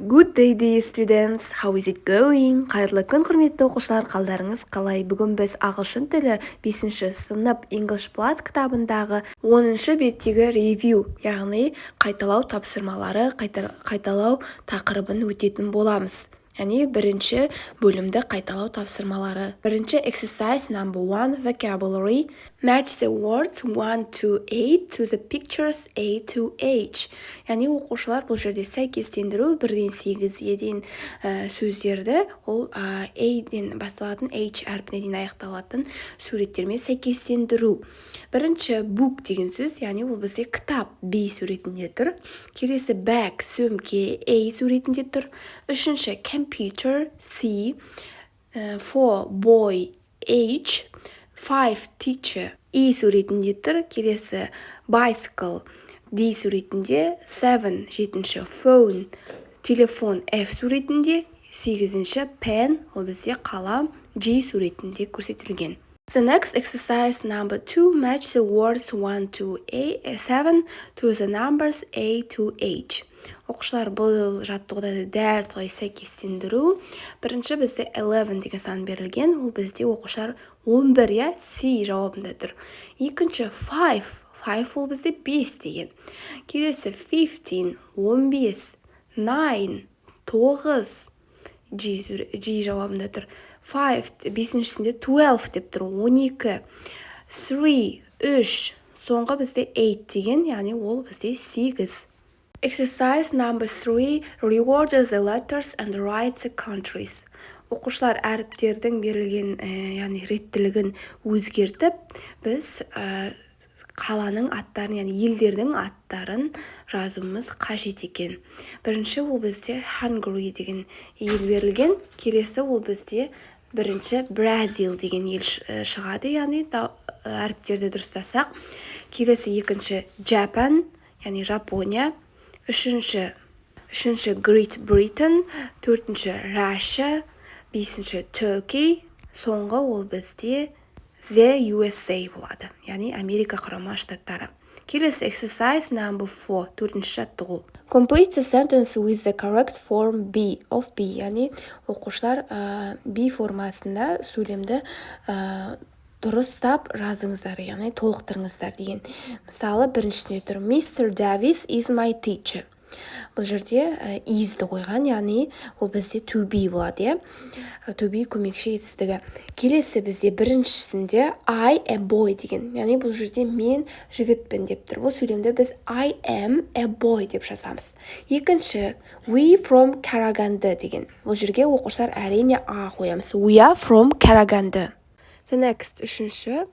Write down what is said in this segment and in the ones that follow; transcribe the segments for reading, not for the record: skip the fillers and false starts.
Good day, dear students. How is it going? Қайырлы күн, құрметті оқушылар, қалдарыңыз қалай? Бүгін біз ағылшын тілі 5-ші сынып English Plus кітабындағы 10-шы беттегі ревью, яғни қайталау тапсырмалары, қайталау тақырыбын өтетін боламыз. Яғни бірінші бөлімді қайталау тапсырмалары. Бірінші exercise number 1 vocabulary. Match the words 1 to 8 to the pictures A to H. Яғни оқушылар бұл жерде сәйкестендіру 1-ден 8-ге дейін сөздерді ол A-ден басталатын H әрпіне дейін аяқталатын суреттермен сәйкестендіру. Бірінші book деген сөз, яғни ол бізде кітап B суретінде тұр. Келесі bag сөмке A суретінде тұр. Үшінші computer C, 4 boy H, 5 teacher E суретінде тұр. Келесі bicycle D суретінде, 7 жетінші phone телефон F суретінде, 8-ші pen ол бізде қалам G суретінде көрсетілген. The next exercise number 2, match the words 1 to 7 to the numbers A to H. Оқушылар бұл жаттығуды дәл солай сәйкестендіру. Бірінші бізде 11 деген сан берілген, ол бізде оқушылар 11 я C жауабында тұр. Екінші 5 ол бізде 5 деген. Келесі 15, 15, 9, 9, G жауабында тұр. 5, 5-шісінде 12 деп тұр, 12. 3, 3, соңғы бізде 8 деген, яғни ол бізде 8. Exercise number 3, reorder the letters and write the countries. Оқушылар әріптердің берілген, яғни реттілігін өзгертіп, біз қаланың аттарын, яғни елдердің аттарын жазуымыз қажет екен. Бірінші ол бізде Hungary деген ел берілген, келесі ол бізде бірінші Бразил деген ел шығады, яғни әріптерді дұрыстасақ. Келесі екінші Japan, яғни Жапония. Үшінші Great Britain, төртінші Russia, бесінші Turkey, соңғы ол бізде The USA болады, яғни Америка құрама штаттары. Келесі exercise number 4, төртінші жаттығу. Complete the sentence with the correct form B of B, яғни оқушылар B формасында сөйлемді дұрыстап жазыңыздар, яғни толықтырыңыздар деген. Мысалы, біріншісіне тұр, Mr. Davis is my teacher. Бұл жерде is'ді қойған, яғни ол бізде to be болады, to be көмекші етістігі. Келесі бізде біріншісінде I a boy деген, яғни бұл жерде мен жігітпін деп тұр. Бұл сөйлемді біз I am a boy деп жазамыз. Екінші we from Karaganda деген. Бұл жерге оқушылар әрине A қоямыз. We are from Karaganda. The next, үшінші,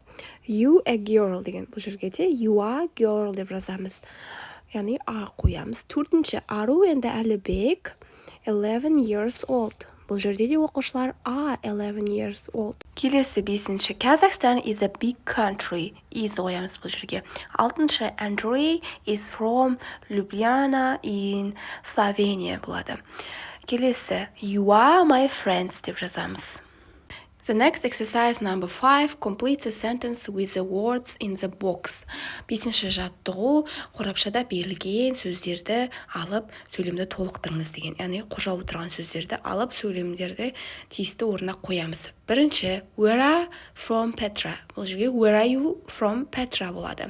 you a girl деген. Бұл жерге де you are girl деп жазамыз. Яғни A қоямыз. Төртінші, Ару and Әлібек 11 years old. Бұл жерде де оқушылар A 11 years old. Келесі бесінші, Kazakhstan is a big country. Is қоямыз бұл жерге. Алтыншы, Andrei is from Ljubljana in Slovenia болады. Келесі, you are my friends деп жазамыз. The next exercise number 5, complete the sentence with the words in the box. Бесінші жаттығу, қорапшада берілген сөздерді алып, сөйлемді толықтырыңыз деген. Яғни қожа отырған сөздерді алып, сөйлемдерді тиісті орнына қоямыз. Бірінші, where are from Petra? Бұл жерге where are you from Petra болады.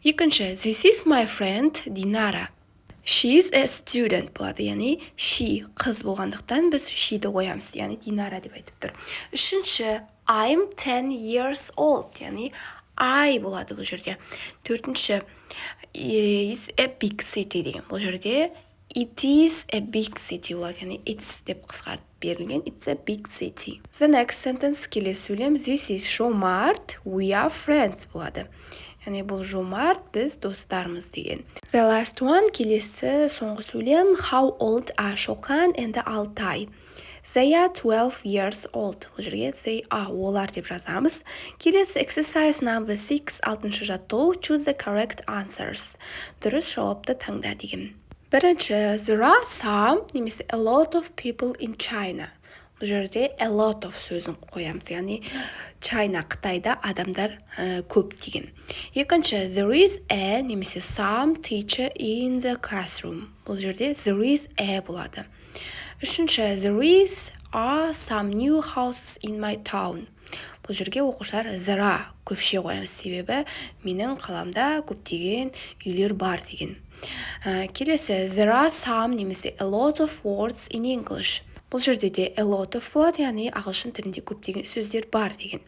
Екінші, this is my friend Dinara. She is a student болады, яғни she қыз болғандықтан біз she'ді қоямыз, яғни Динара деп айтып тұр. Үшінші, I'm 10 years old, яғни I болады бұл жерде. Төртінші, is a big city деген. Бұл жерде it is a big city болады, яғни it's деп қысқартып берілген, it's a big city. The next sentence, келесі сөйлем, this is Жомарт, we are friends болады. Яғни бұл Жомарт, біз достармыз деген. The last one, келесі соңғы сөйлем, how old are Шоқан and Алтай? They are 12 years old. Бұл жерге they are, олар деп жазамыз. Келесі exercise number 6, алтыншы жаттығу, choose the correct answers. Дұрыс жауапты таңда деген. Бірінші, there are some, немесе a lot of people in China. Бұл жерде a lot of сөзін қоямыз, яғни China, Қытайда адамдар көп деген. Екінші, there is a немесе some teacher in the classroom. Бұл жерде there is a болады. Үшінші, there are some new houses in my town. Бұл жерге оқушылар көпше қоямыз, себебі менің қаламда көптеген үйлер бар деген. Келесі, there are some немесе a lot of words in English. Бұл жерде де a lot of болады, яғни ағылшын тілінде көптеген сөздер бар деген.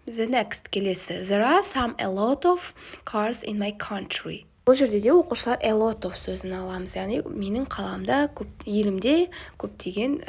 The next, келесі, there are a lot of cars in my country. Бұл жерде де оқушылар a lot of сөзін аламыз, яғни менің қаламда, елімде көптеген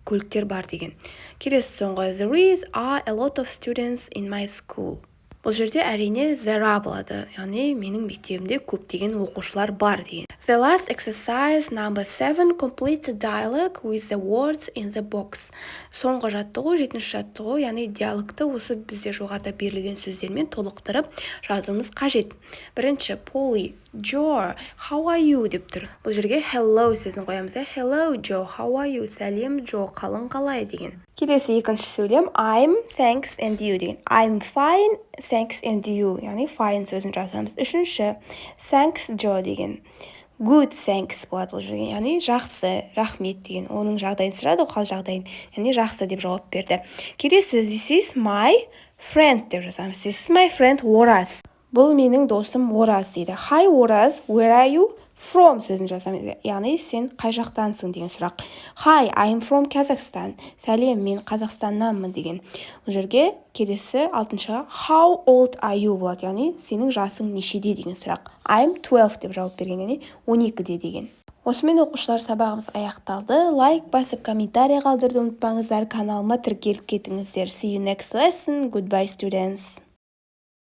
көліктер бар деген. Келесі соңғы, there are a lot of students in my school. Бұл жерде әрине there болады, яғни менің мектебімде көптеген оқушылар бар деген. The last exercise number 7, complete the dialogue with the words in the box. Соңғы жаттығу, 7-ші жаттығу, яғни диалогты осы бізде жоғарыда берілген сөздермен толықтырып жазуымыз қажет. Бірінші, Polly, Joe, how are you деп тұр. Бұл жерге hello сөзін қоямыз. Hello, Joe, how are you? Сәлем, Joe, қалың қалай деген. Келесі екінші сөйлем, I'm, thanks and you деген. I'm fine, thanks and you, яғни fine сөзін жазамыз. Үшінші, thanks, Joe деген. Good, thanks болады бұл жерге, яғни жақсы, рахмет деген. Оның жағдайын сұрады, қал жағдайын, яғни жақсы деп жауап берді. Келесі, this is my friend деп жазамыз. This is my friend Oraz. Бұл менің досым Oraz дейді. Hi Oraz, where are you from сөзін жазамыз. Яғни сен қай жақтансың деген сұрақ. Hi, I'm from Kazakhstan. Сәлем, мен Қазақстаннанмын деген. Бұл жерге келесі 6-шыға how old are you болады, яғни сенің жасың нешеде деген сұрақ. I'm 12 деп жауап берген, яғни 12-де деген. Осымен оқушылар сабағымыз аяқталды. Лайк басып, комментарий қалдыруды ұмытпаңыздар. Каналыма тіркеліп кетіңіздер. See you next lesson. Goodbye, students.